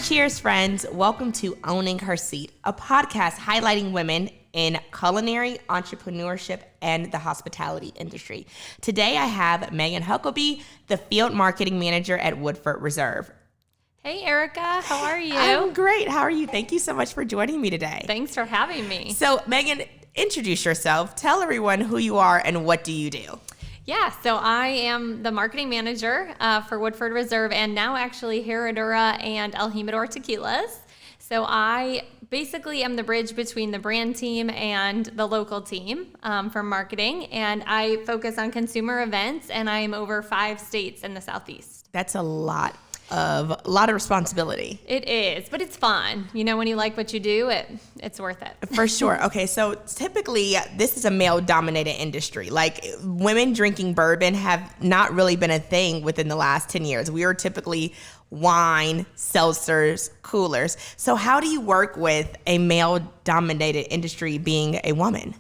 Cheers, friends. Welcome to Owning Her Seat, a podcast highlighting women in culinary, entrepreneurship, and the hospitality industry. Today, I have Megan Huckaby, the Field Marketing Manager at Woodford Reserve. Hey, Erica. How are you? I'm great. How are you? Thank you so much for joining me today. Thanks for having me. So, Megan, introduce yourself. Tell everyone who you are and what do you do? Yeah, so I am the marketing manager for Woodford Reserve and now actually Herradura and El Jimador tequilas. So I basically am the bridge between the brand team and the local team for marketing, and I focus on consumer events, and I'm over 5 states in the Southeast. That's a lot of responsibility. It is, but it's fun. You know, when you like what you do, it's worth it. For sure. Okay, so typically this is a male-dominated industry. Like, women drinking bourbon have not really been a thing within the last 10 years. We are typically wine, seltzers, coolers. So how do you work with a male-dominated industry being a woman?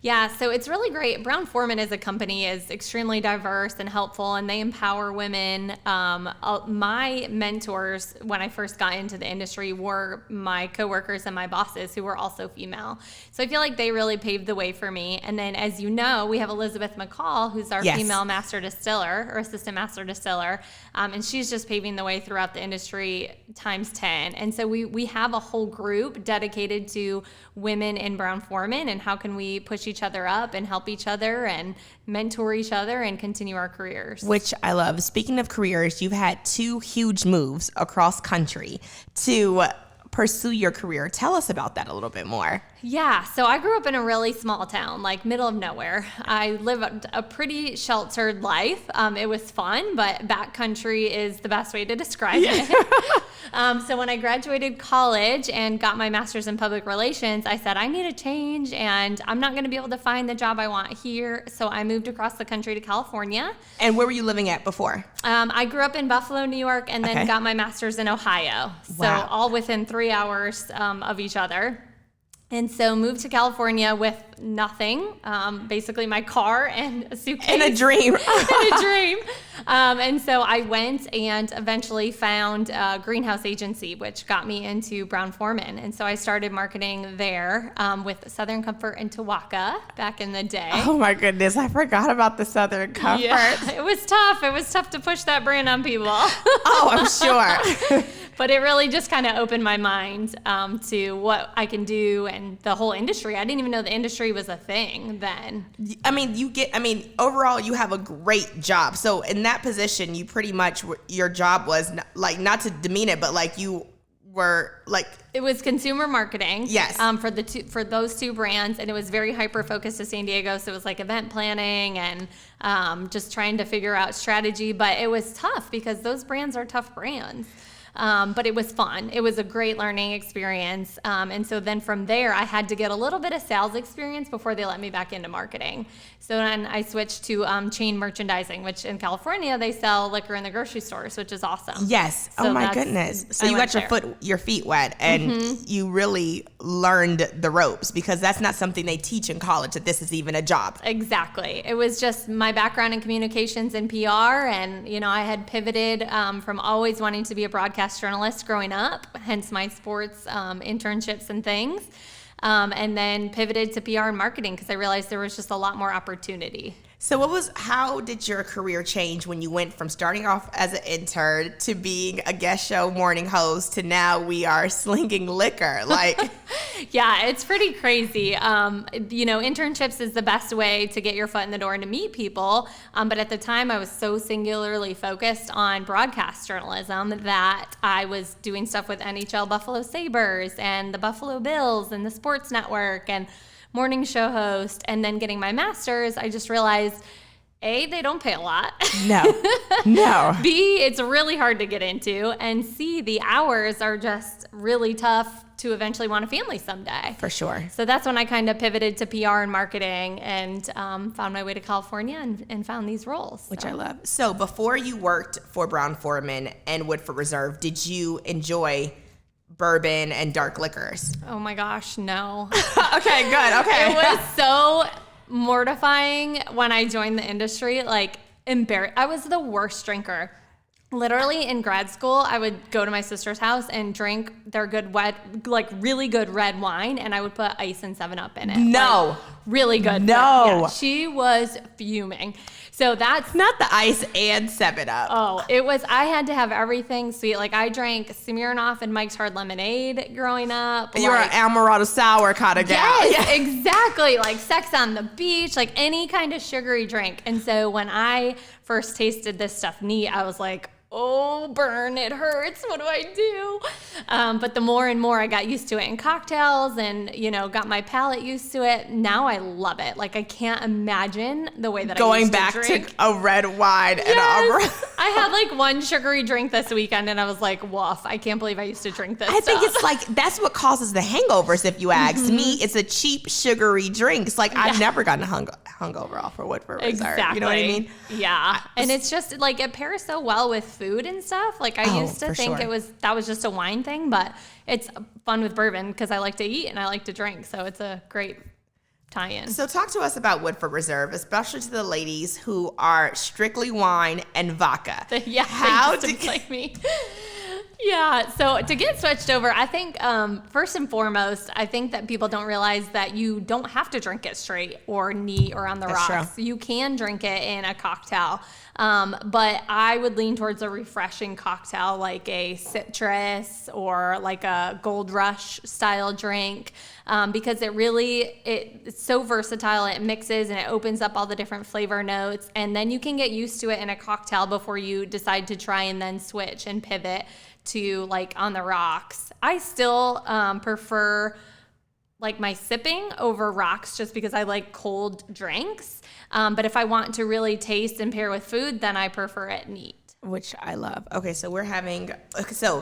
Yeah, so it's really great. Brown-Forman as a company is extremely diverse and helpful, and they empower women. My mentors when I first got into the industry were my coworkers and my bosses who were also female. So I feel like they really paved the way for me. And then, as you know, we have Elizabeth McCall, who's our female master distiller or assistant master distiller, and she's just paving the way throughout the industry times 10. And so we have a whole group dedicated to women in Brown-Forman and how can we push each other up and help each other and mentor each other and continue our careers. Which I love. Speaking of careers, you've had 2 huge moves across country to pursue your career. Tell us about that a little bit more. Yeah, so I grew up in a really small town, like middle of nowhere. I lived a pretty sheltered life. It was fun, but backcountry is the best way to describe it. So when I graduated college and got my master's in public relations, I said, I need a change and I'm not going to be able to find the job I want here. So I moved across the country to California. And where were you living at before? I grew up in Buffalo, New York, and then got my master's in Ohio. So all within 3 hours of each other. And so moved to California with nothing, basically my car and a suitcase. And a dream. And a dream. And so I went and eventually found a greenhouse agency, which got me into Brown-Forman. And so I started marketing there with Southern Comfort and Tawaka back in the day. Oh my goodness, I forgot about the Southern Comfort. Yeah, it was tough. It was tough to push that brand on people. Oh, I'm sure. But it really just kind of opened my mind to what I can do and the whole industry. I didn't even know the industry was a thing then. Overall, you have a great job. So in that position, you pretty much, your job was not to demean it, but like you were like. It was consumer marketing. Yes. For those 2 brands, and it was very hyper focused to San Diego. So it was like event planning and just trying to figure out strategy. But it was tough because those brands are tough brands. But it was fun. It was a great learning experience. And so then from there, I had to get a little bit of sales experience before they let me back into marketing. So then I switched to chain merchandising, which in California, they sell liquor in the grocery stores, which is awesome. Yes. So oh my goodness. So you got your feet wet and you really learned the ropes, because that's not something they teach in college, that this is even a job. Exactly. It was just my background in communications and PR. And, I had pivoted from always wanting to be a broadcast journalist growing up, hence my sports internships and things, and then pivoted to PR and marketing because I realized there was just a lot more opportunity. So how did your career change when you went from starting off as an intern to being a guest show morning host to now we are slinging liquor? Yeah, it's pretty crazy. Internships is the best way to get your foot in the door and to meet people. But at the time I was so singularly focused on broadcast journalism that I was doing stuff with NHL Buffalo Sabres and the Buffalo Bills and the Sports Network and morning show host, and then getting my master's, I just realized, A, they don't pay a lot. No. B, it's really hard to get into. And C, the hours are just really tough to eventually want a family someday. For sure. So that's when I kind of pivoted to PR and marketing and found my way to California and found these roles. Which I love. So before you worked for Brown-Forman and Woodford Reserve, did you enjoy bourbon and dark liquors? Oh my gosh, no. Okay, good. Okay. It was so mortifying when I joined the industry. I was the worst drinker. Literally in grad school, I would go to my sister's house and drink their good really good red wine, and I would put ice and 7-Up in it. No. Like, really good. No. Yeah, she was fuming. So that's not the ice and 7-Up. Oh, I had to have everything sweet. Like I drank Smirnoff and Mike's Hard Lemonade growing up. You're an Amaretto Sour kind of gal. Yes, exactly. Like Sex on the Beach, like any kind of sugary drink. And so when I first tasted this stuff neat, I was like, oh, burn, it hurts. What do I do? But the more and more I got used to it in cocktails and, got my palate used to it, now I love it. Like, I can't imagine the way that going I used back to drink. to a red wine and Amaretto. I had like one sugary drink this weekend and I was like, woof, I can't believe I used to drink this I think it's like, that's what causes the hangovers, if you ask me. It's a cheap, sugary drink. It's like, I've never gotten hungover off of Woodford Reserve. Exactly. You know what I mean? Yeah. And it's just like, it pairs so well with food and stuff. Like I used to think that was just a wine thing, but it's fun with bourbon because I like to eat and I like to drink. So it's a great tie-in. So talk to us about Woodford Reserve, especially to the ladies who are strictly wine and vodka. Yeah. How like me. Yeah, so to get switched over, I think first and foremost, I think that people don't realize that you don't have to drink it straight or neat or on the rocks. True. You can drink it in a cocktail, but I would lean towards a refreshing cocktail like a citrus or like a Gold Rush style drink because it's so versatile. It mixes and it opens up all the different flavor notes, and then you can get used to it in a cocktail before you decide to try and then switch and pivot to like on the rocks. I still prefer like my sipping over rocks just because I like cold drinks. But if I want to really taste and pair with food, then I prefer it neat. Which I love. Okay, so we're having,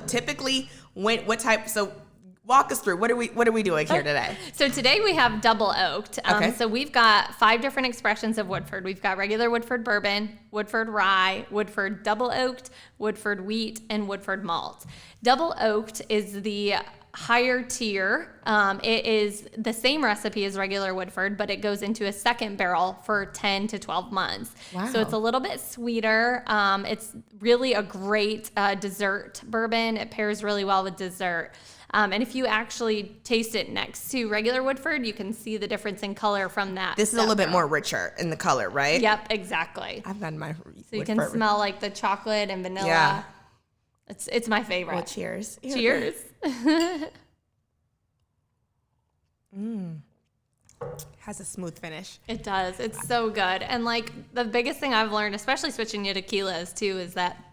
typically walk us through. What are we doing here today? So today we have double oaked. Okay. So we've got 5 different expressions of Woodford. We've got regular Woodford bourbon, Woodford rye, Woodford double oaked, Woodford wheat, and Woodford malt. Double oaked is the higher tier. It is the same recipe as regular Woodford, but it goes into a second barrel for 10 to 12 months. Wow. So it's a little bit sweeter. It's really a great dessert bourbon. It pairs really well with dessert. And if you actually taste it next to regular Woodford, you can see the difference in color from that. This is a little bit more richer in the color, right? Yep, exactly. I've gotten my So you can smell like the chocolate and vanilla. Yeah. It's my favorite. Well, cheers. Cheers. Has a smooth finish. It does. It's so good. And like the biggest thing I've learned, especially switching to tequilas too, is that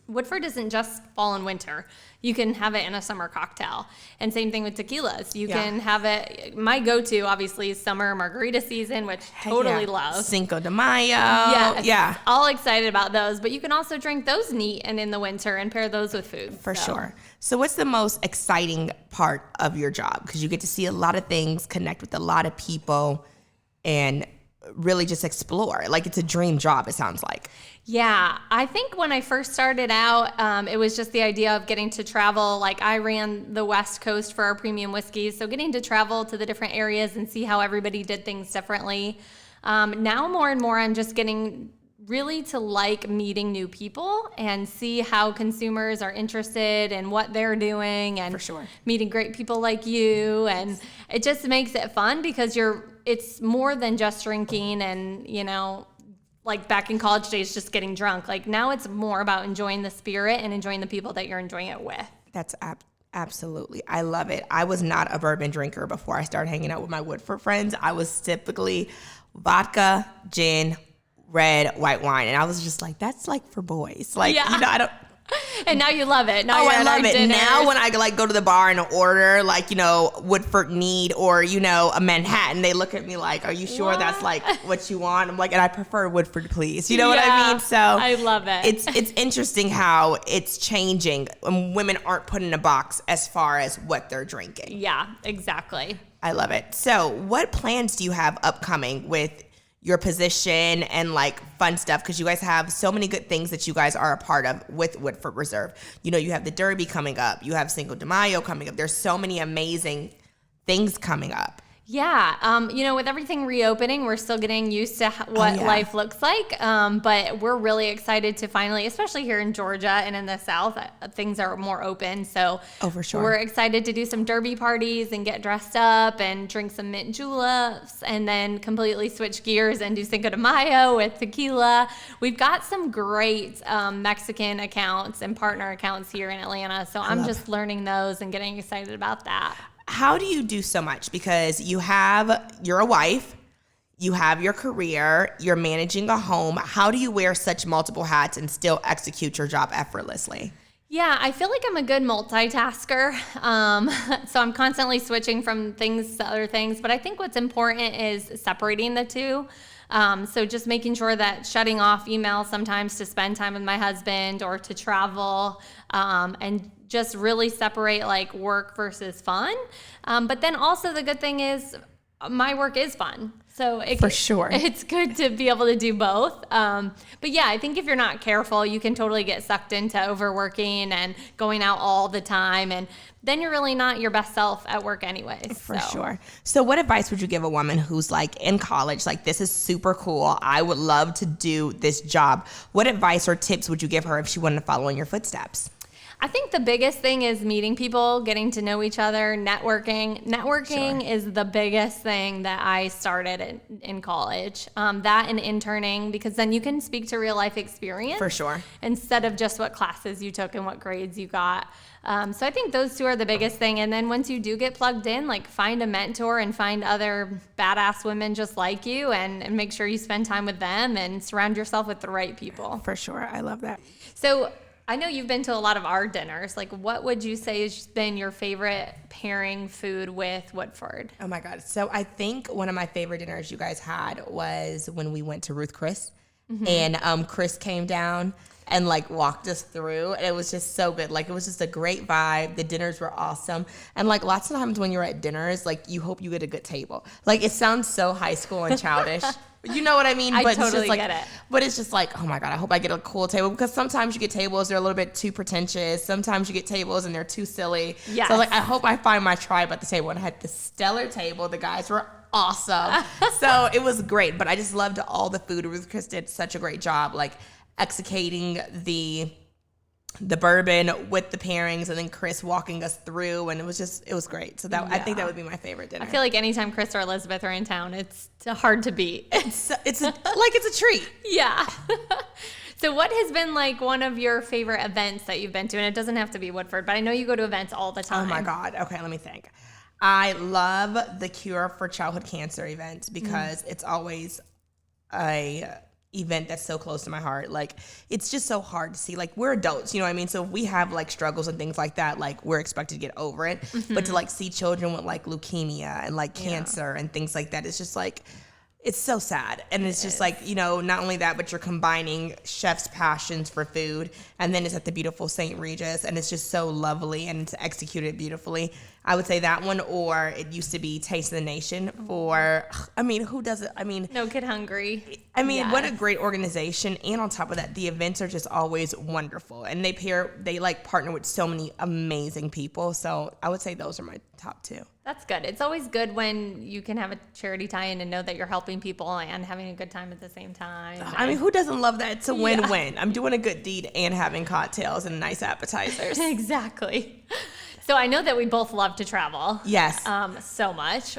Woodford isn't just fall and winter. You can have it in a summer cocktail. And same thing with tequilas. You can have it. My go-to, obviously, is summer margarita season, which totally love. Cinco de Mayo. Yeah. All excited about those. But you can also drink those neat and in the winter and pair those with food. For sure. So what's the most exciting part of your job? Because you get to see a lot of things, connect with a lot of people, and really just explore. Like it's a dream job, it sounds like. Yeah, I think when I first started out, it was just the idea of getting to travel. Like I ran the West Coast for our premium whiskeys, so getting to travel to the different areas and see how everybody did things differently. Now more and more, I'm just getting really to like meeting new people and see how consumers are interested in what they're doing, and for sure, meeting great people like you. And it just makes it fun because it's more than just drinking and, like back in college days, just getting drunk. Like now it's more about enjoying the spirit and enjoying the people that you're enjoying it with. That's absolutely. I love it. I was not a bourbon drinker before I started hanging out with my Woodford friends. I was typically vodka, gin, red, white wine. And I was just like, that's like for boys. Like, I don't. And now you love it. Now I love it. Dinners. Now when I go to the bar and order like, Woodford Neat or, a Manhattan, they look at me like, are you sure that's like what you want? I'm like, and I prefer Woodford, please. You know what I mean? So I love it. It's interesting how it's changing. Women aren't put in a box as far as what they're drinking. Yeah, exactly. I love it. So what plans do you have upcoming with your position and like fun stuff? Because you guys have so many good things that you guys are a part of with Woodford Reserve. You have the Derby coming up. You have Cinco de Mayo coming up. There's so many amazing things coming up. With everything reopening, we're still getting used to what life looks like. But we're really excited to finally, especially here in Georgia and in the South, things are more open. So for sure. We're excited to do some derby parties and get dressed up and drink some mint juleps and then completely switch gears and do Cinco de Mayo with tequila. We've got some great Mexican accounts and partner accounts here in Atlanta. So I'm just learning those and getting excited about that. How do you do so much? Because you're a wife, you have your career, you're managing a home. How do you wear such multiple hats and still execute your job effortlessly? Yeah, I feel like I'm a good multitasker. So I'm constantly switching from things to other things. But I think what's important is separating the two. So just making sure that shutting off emails sometimes to spend time with my husband or to travel, and just really separate like work versus fun. But then also the good thing is my work is fun. So for sure, it's good to be able to do both. But yeah, I think if you're not careful, you can totally get sucked into overworking and going out all the time. And then you're really not your best self at work anyways. For sure. So what advice would you give a woman who's like in college, like this is super cool, I would love to do this job? What advice or tips would you give her if she wanted to follow in your footsteps? I think the biggest thing is meeting people, getting to know each other, networking. Networking is the biggest thing that I started in college. That and interning, because then you can speak to real life experience. For sure. Instead of just what classes you took and what grades you got. So I think those two are the biggest thing. And then once you do get plugged in, like find a mentor and find other badass women just like you and make sure you spend time with them and surround yourself with the right people. For sure. I love that. So I know you've been to a lot of our dinners. Like, what would you say has been your favorite pairing food with Woodford? Oh my God. So I think one of my favorite dinners you guys had was when we went to Ruth Chris, and Chris came down and like walked us through, and it was just so good. Like, it was just a great vibe. The dinners were awesome. And like lots of times when you're at dinners, like you hope you get a good table. Like, it sounds so high school and childish. You know what I mean? I But totally it's just like, get it. But it's just like, oh my God, I hope I get a cool table, because sometimes you get tables, they're a little bit too pretentious. Sometimes you get tables and they're too silly. Yes. So like, I hope I find my tribe at the table. And I had this stellar table. The guys were awesome. So it was great. But I just loved all the food. Ruth Chris did such a great job, like executing the bourbon with the pairings, and then Chris walking us through, and it was great. So that I think that would be my favorite dinner. I feel like anytime Chris or Elizabeth are in town, it's hard to beat. It's a treat. Yeah. So what has been like one of your favorite events that you've been to? And it doesn't have to be Woodford, but I know you go to events all the time. Oh my God. Okay, let me think. I love the Cure for Childhood Cancer event because it's always a event that's so close to my heart. Like, it's just so hard to see. Like, we're adults, you know what I mean? So if we have like struggles and things like that, like we're expected to get over it. But to like see children with like leukemia and like cancer and things like that, it's just like, it's so sad. And it's just like, you know, not only that, but you're combining chef's passions for food, and then it's at the beautiful St. Regis, and it's just so lovely and it's executed beautifully. I would say that one, or it used to be Taste of the Nation who does it? I mean, No Kid Hungry. I mean, what a great organization. And on top of that, the events are just always wonderful. And they like partner with so many amazing people. So I would say those are my top two. That's good. It's always good when you can have a charity tie-in and know that you're helping people and having a good time at the same time. I mean, who doesn't love that? It's a win-win. I'm doing a good deed and having cocktails and nice appetizers. Exactly. So I know that we both love to travel. Yes. So much.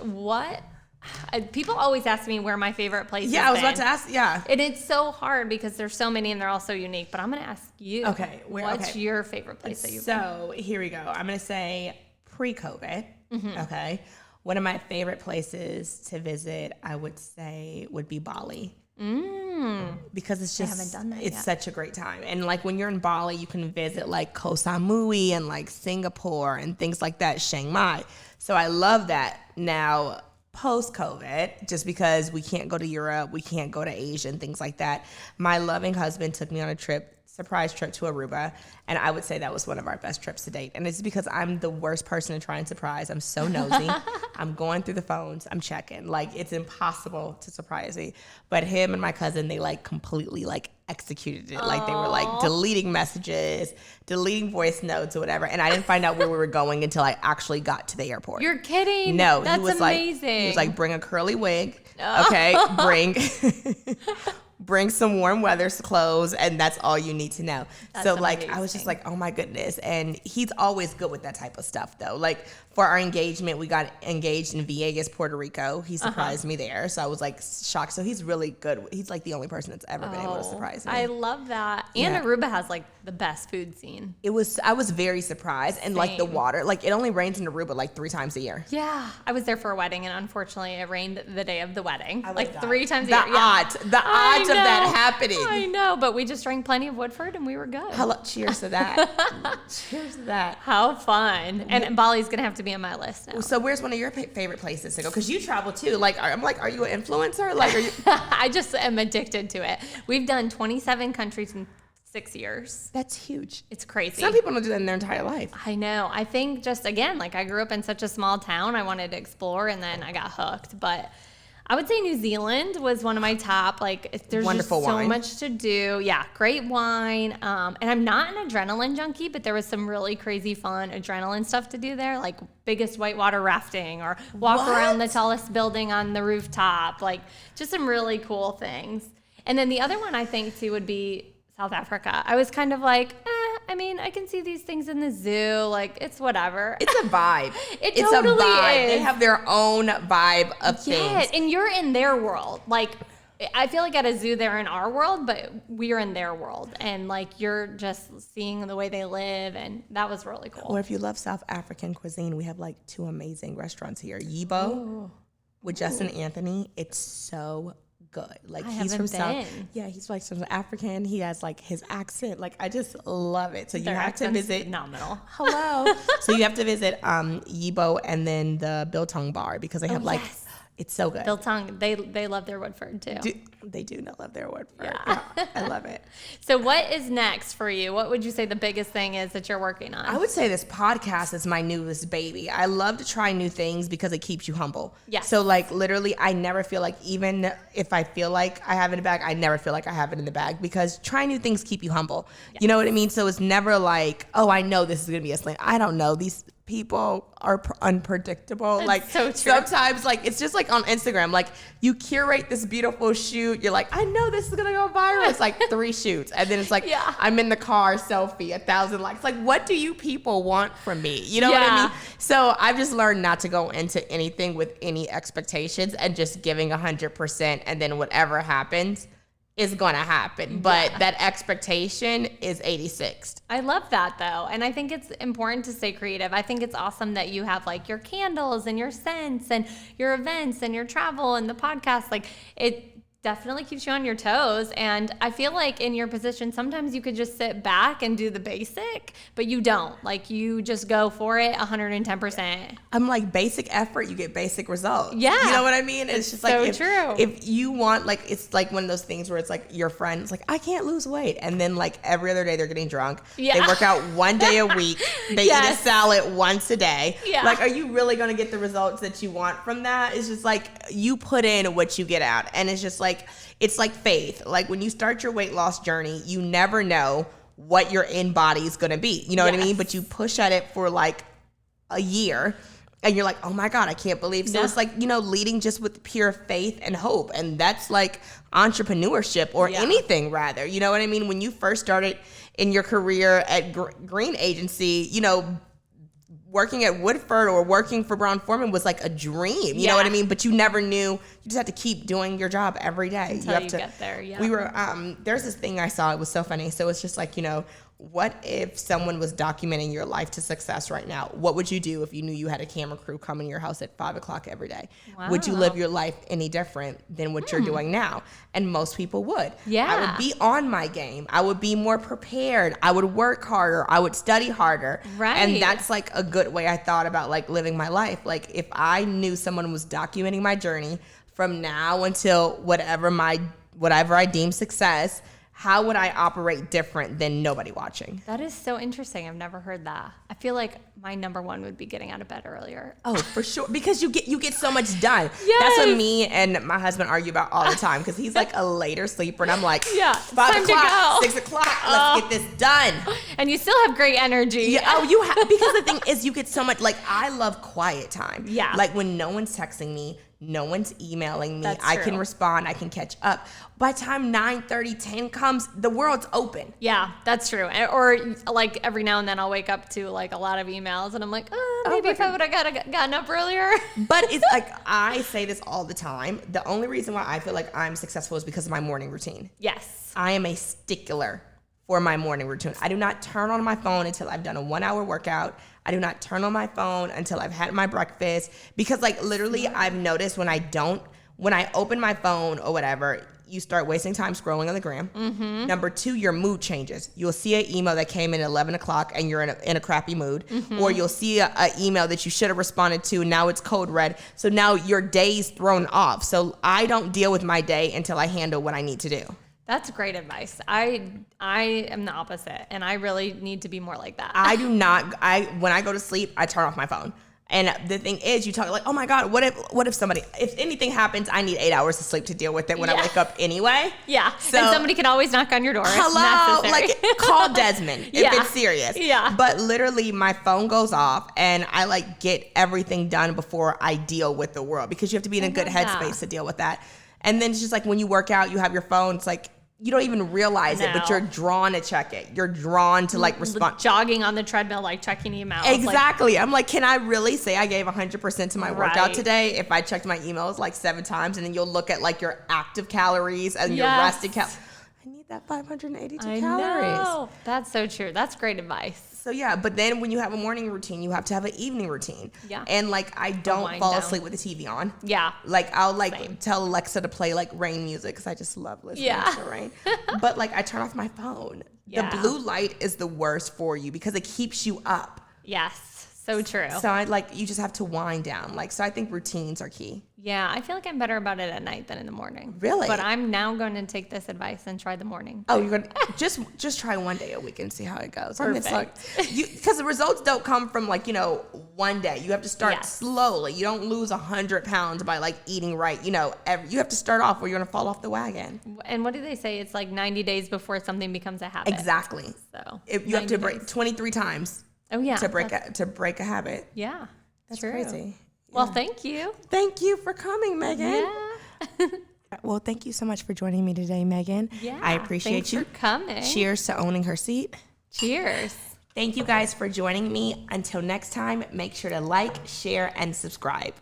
People always ask me where my favorite place is. Yeah, I was about to ask. Yeah. And it's so hard because there's so many and they're all so unique. But I'm going to ask you. Okay. What's your favorite place that you've been? So here we go. I'm going to say pre-COVID. Okay. One of my favorite places to visit, I would say, would be Bali. Because it's just, I haven't done that it's yet. such a great time. And like when you're in Bali, you can visit like Koh Samui and like Singapore and things like that, Chiang Mai. So I love that. Now, post-COVID, just because we can't go to Europe, we can't go to Asia and things like that, my loving husband took me on a surprise trip to Aruba, and I would say that was one of our best trips to date. And it's because I'm the worst person to try and surprise. I'm so nosy. I'm going through the phones. I'm checking. Like, it's impossible to surprise me. But him and my cousin, they like completely like executed it. Like they were like deleting messages, deleting voice notes or whatever. And I didn't find out where we were going until I actually got to the airport. You're kidding? No, that's amazing. He was like, bring a curly wig. Okay, bring some warm weather clothes, and that's all you need to know. That's so like amazing. I was just like, oh my goodness. And he's always good with that type of stuff though. Like for our engagement, we got engaged in Vieques, Puerto Rico. He surprised me there. So I was like shocked. So he's really good. He's like the only person that's ever been able to surprise me. I love that. And Aruba has like the best food scene. I was very surprised. And like the water, like it only rains in Aruba like 3 times a year. Yeah. I was there for a wedding, and unfortunately it rained the day of the wedding. Like that. 3 times a The year. odds of that happening. I know, but we just drank plenty of Woodford and we were good. Cheers to that. Cheers to that. How fun. And Bali's going to have to be on my list now. So where's one of your favorite places to go? Because you travel too. Like, I'm like, are you an influencer? Like, are you? I just am addicted to it. We've done 27 countries in 6 years. That's huge. It's crazy. Some people don't do that in their entire life. I know. I think just, again, like I grew up in such a small town. I wanted to explore, and then I got hooked. But I would say New Zealand was one of my top. Like, there's Wonderful just so wine. much to do. Yeah, great wine. And I'm not an adrenaline junkie, but there was some really crazy fun adrenaline stuff to do there, like biggest whitewater rafting or walk around the tallest building on the rooftop. Like, just some really cool things. And then the other one I think too would be South Africa. I was kind of like, I mean, I can see these things in the zoo. Like, it's whatever. It's a vibe. It's totally a vibe. is. They have their own vibe of things. And you're in their world. Like, I feel like at a zoo, they're in our world, but we're in their world. And, like, you're just seeing the way they live. And that was really cool. Or if you love South African cuisine, we have, like, 2 amazing restaurants here. Yibo with Justin Anthony. It's so good. Like he's from South. Yeah, he's like from African. He has like his accent. Like I just love it. So you have to visit. Phenomenal. Hello. So you have to visit Yibo and then the Biltong Bar because they have like it's so good. Biltong, they love their Woodford too. They do love their Woodford. Yeah. I love it. So what is next for you? What would you say the biggest thing is that you're working on? I would say this podcast is my newest baby. I love to try new things because it keeps you humble. Yeah. So like literally I never feel like, even if I feel like I have it in the bag, I never feel like I have it in the bag because trying new things keep you humble. Yes. You know what I mean? So it's never like, oh, I know this is going to be a slam. I don't know. These people are unpredictable. That's like so true. Sometimes like it's just like on Instagram, like you curate this beautiful shoot. You're like, I know this is gonna go viral. It's like 3 shoots, and then it's like I'm in the car selfie, 1,000 likes. Like, what do you people want from me? You know what I mean? So I've just learned not to go into anything with any expectations and just giving 100%, and then whatever happens is going to happen. But that expectation is 86th. I love that though. And I think it's important to stay creative. I think it's awesome that you have like your candles and your scents and your events and your travel and the podcast. Like it definitely keeps you on your toes. And I feel like in your position, sometimes you could just sit back and do the basic, but you don't. Like you just go for it 110%. I'm like, basic effort, you get basic results. Yeah. You know what I mean? It's just so like, true. If you want, like, it's like one of those things where it's like your friend's like, I can't lose weight. And then like every other day they're getting drunk. Yeah. They work out 1 day a week. They eat a salad once a day. Yeah. Like, are you really going to get the results that you want from that? It's just like you put in what you get out. And it's just like, it's like faith. Like when you start your weight loss journey, you never know what your in body is going to be. You know what I mean? But you push at it for like a year and you're like, oh my God, I can't believe. So it's like, you know, leading just with pure faith and hope. And that's like entrepreneurship or anything rather. You know what I mean? When you first started in your career at Green Agency, you know, working at Woodford or working for Brown-Forman was like a dream, you know what I mean? But you never knew. You just had to keep doing your job every day. Until you get there, We were, there's this thing I saw, it was so funny. So it's just like, you know, what if someone was documenting your life to success right now? What would you do if you knew you had a camera crew come in your house at 5 o'clock every day? Wow. Would you live your life any different than what you're doing now? And most people would. Yeah. I would be on my game. I would be more prepared. I would work harder. I would study harder. Right. And that's like a good way I thought about like living my life. Like if I knew someone was documenting my journey from now until whatever I deem success, how would I operate different than nobody watching? That is so interesting. I've never heard that. I feel like my number one would be getting out of bed earlier. Oh, for sure. Because you get so much done. Yes. That's what me and my husband argue about all the time. Because he's like a later sleeper, and I'm like, 5 time to o'clock, go. 6 o'clock, let's get this done. And you still have great energy. Yeah. Oh, because the thing is, you get so much. Like, I love quiet time. Yeah. Like when no one's texting me, no one's emailing me. That's I true. can respond. I can catch up. By the time 9:30, 10 comes, the world's open. Yeah, that's true. Or like every now and then I'll wake up to like a lot of emails and I'm like, maybe if I would have gotten up earlier. But it's like, I say this all the time. The only reason why I feel like I'm successful is because of my morning routine. Yes. I am a stickler for my morning routine. I do not turn on my phone until I've done a 1 hour workout. I do not turn on my phone until I've had my breakfast, because like literally I've noticed when I open my phone or whatever, you start wasting time scrolling on the gram. Mm-hmm. Number 2, your mood changes. You'll see an email that came in at 11 o'clock and you're in a crappy mood. Mm-hmm. Or you'll see an email that you should have responded to, and now it's code red. So now your day's thrown off. So I don't deal with my day until I handle what I need to do. That's great advice. I am the opposite, and I really need to be more like that. I do not. When I go to sleep, I turn off my phone. And the thing is, you talk like, oh my God, what if anything happens, I need 8 hours of sleep to deal with it when I wake up anyway. Yeah. So, and somebody can always knock on your door. Hello, If necessary. like call Desmond if Yeah. it's serious. Yeah. But literally, my phone goes off, and I like get everything done before I deal with the world, because you have to be in a good headspace to deal with that. And then it's just like when you work out, you have your phone. It's like, you don't even realize it, but you're drawn to check it. You're drawn to like respond. Jogging on the treadmill, like checking emails. Exactly. I'm like, can I really say I gave 100% to my workout today if I checked my emails like 7 times, and then you'll look at like your active calories and your rested calories. I need that 582 calories. Know. That's so true. That's great advice. So yeah, but then when you have a morning routine, you have to have an evening routine. Yeah. And like, I don't fall asleep with the TV on. Yeah. Like I'll tell Alexa to play like rain music, because I just love listening to rain. But like, I turn off my phone. Yeah. The blue light is the worst for you because it keeps you up. Yes. So true. So you just have to wind down. Like, so I think routines are key. Yeah, I feel like I'm better about it at night than in the morning. Really? But I'm now going to take this advice and try the morning. Oh, you're gonna just try one day a week and see how it goes. Perfect. And it's like, because the results don't come from like, one day. You have to start slowly. You don't lose 100 pounds by like eating right. You have to start off where you're gonna fall off the wagon. And what do they say? It's like 90 days before something becomes a habit. Exactly. So you have to break 23 times. Oh yeah. To break a habit. Yeah. That's true. crazy. Well, thank you. Thank you for coming, Megan. Yeah. Well, thank you so much for joining me today, Megan. Yeah. I appreciate you. Thanks for coming. Cheers to owning her seat. Cheers. Thank you guys for joining me. Until next time, make sure to like, share, and subscribe.